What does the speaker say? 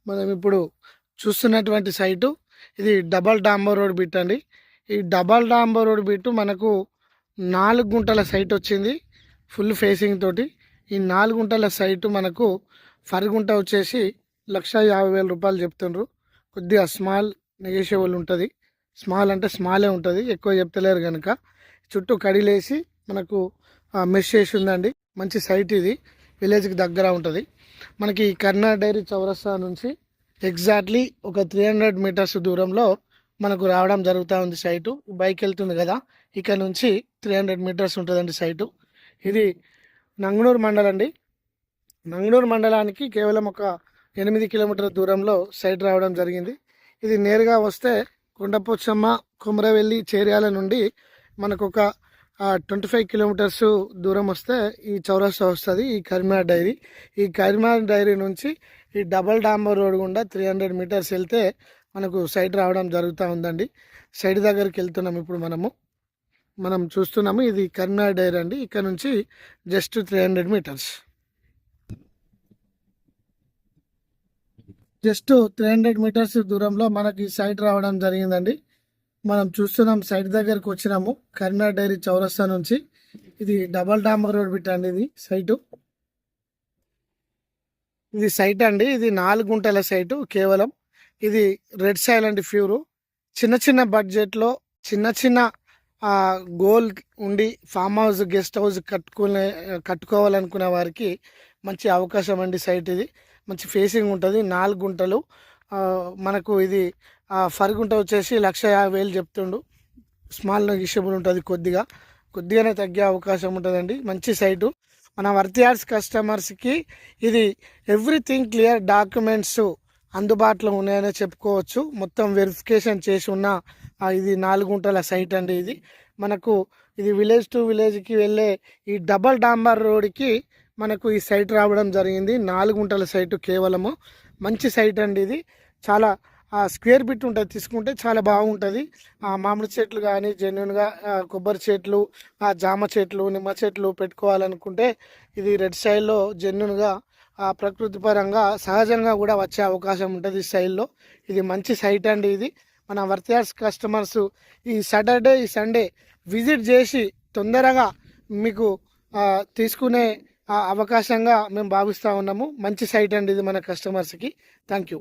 మనం ఇప్పుడు చూస్తున్నటువంటి సైటు ఇది డబల్ డాంబర్ రోడ్ బిట్ అండి. ఈ డబల్ డాంబర్ రోడ్ బిట్ మనకు 4 గుంటల సైట్ వచ్చింది ఫుల్ ఫేసింగ్ తోటి. ఈ 4 గుంటల సైటు మనకు ఫరుగుంట వచ్చేసి 1,50,000 రూపాయలు చెప్తుండ్రు. కొద్దిగా స్మాల్ నెగోషియబుల్ ఉంటుంది. స్మాల్ అంటే స్మాలే ఉంటుంది, ఎక్కువ చెప్తలేరు కనుక. చుట్టూ కడిలేసి మనకు మెష్ చేసి ఉందండి. మంచి సైట్ ఇది, విలేజ్కి దగ్గర ఉంటుంది. మనకి కర్నాడ్ డైరీ చౌరస్తా నుంచి ఎగ్జాక్ట్లీ ఒక 300 మీటర్స్ దూరంలో మనకు రావడం జరుగుతూ ఉంది సైటు. బైక్ వెళ్తుంది కదా, ఇక్కడ నుంచి 300 మీటర్స్ ఉంటుందండి సైటు. ఇది నంగనూరు మండలం అండి. నంగనూరు మండలానికి కేవలం ఒక 8 కిలోమీటర్ల దూరంలో సైట్ రావడం జరిగింది. ఇది నేరుగా వస్తే కొండపోచమ్మ, కుమరవెల్లి, చేర్యాల నుండి మనకు ఒక 25 కిలోమీటర్స్ దూరం వస్తే ఈ చౌరస్తా వస్తుంది, ఈ కరీంనగర్ డైరీ. ఈ కరీంనగర్ డైరీ నుంచి ఈ డబల్ డాంబర్ రోడ్ గుండా 300 మీటర్స్ వెళ్తే మనకు సైట్ రావడం జరుగుతూ ఉందండి. సైట్ దగ్గరికి వెళ్తున్నాం ఇప్పుడు మనం చూస్తున్నాము. ఇది కరీంనగర్ డైరీ అండి. ఇక్కడ నుంచి జస్ట్ 300 మీటర్స్, జస్ట్ 300 మీటర్స్ దూరంలో మనకి సైట్ రావడం జరిగిందండి. మనం చూస్తున్నాం, సైట్ దగ్గరకు వచ్చినాము. కరీంనగర్ డైరీ చౌరస్తా నుంచి ఇది డబల్ డాంబర్ రోడ్ బిట్ అండి. ఇది సైట్ అండి. ఇది 4 గుంటల సైటు కేవలం. ఇది రెడ్ సాయిల్ అండి, ప్యూరు. చిన్న బడ్జెట్లో చిన్న గోల్ ఉండి ఫామ్ హౌస్, గెస్ట్ హౌస్ కట్టుకోవాలనుకునే వారికి మంచి అవకాశం అండి సైట్ ఇది. మంచి ఫేసింగ్ ఉంటుంది, 4 గుంటలు. మనకు ఇది ఫరుగుంట వచ్చేసి 1,50,000 చెప్తుండు. స్మాల్ నెగిషియబుల్ ఉంటుంది, కొద్దిగానే తగ్గే అవకాశం ఉంటుందండి. మంచి సైటు. మన వర్తియార్స్ కస్టమర్స్కి ఇది ఎవ్రీథింగ్ క్లియర్, డాక్యుమెంట్స్ అందుబాటులో ఉన్నాయనే చెప్పుకోవచ్చు. మొత్తం వెరిఫికేషన్ చేసి ఉన్న ఇది 4 గుంటల సైట్ అండి. ఇది మనకు ఇది విలేజ్ టు విలేజ్కి వెళ్ళే ఈ డబల్ డాంబర్ రోడ్కి మనకు ఈ సైట్ రావడం జరిగింది. 4 గుంటల సైటు కేవలము. మంచి సైట్ అండి ఇది. చాలా స్క్వేర్ బిట్ ఉంటుంది, తీసుకుంటే చాలా బాగుంటుంది. మామిడి చెట్లు కానీ జెన్యున్గా కొబ్బరి చెట్లు, జామ చెట్లు, నిమ్మ చెట్లు పెట్టుకోవాలనుకుంటే ఇది రెడ్ సైడ్లో జెన్యున్గా ప్రకృతి పరంగా సహజంగా కూడా వచ్చే అవకాశం ఉంటుంది ఈ సైడ్లో. ఇది మంచి సైట్ అండి. ఇది మన వర్తియార్స్ కస్టమర్స్ ఈ సాటర్డే, ఈ సండే విజిట్ చేసి తొందరగా మీకు తీసుకునే అవకాశంగా మేము భావిస్తూ ఉన్నాము. మంచి సైట్ అండి ఇది మన కస్టమర్స్కి. Thank you.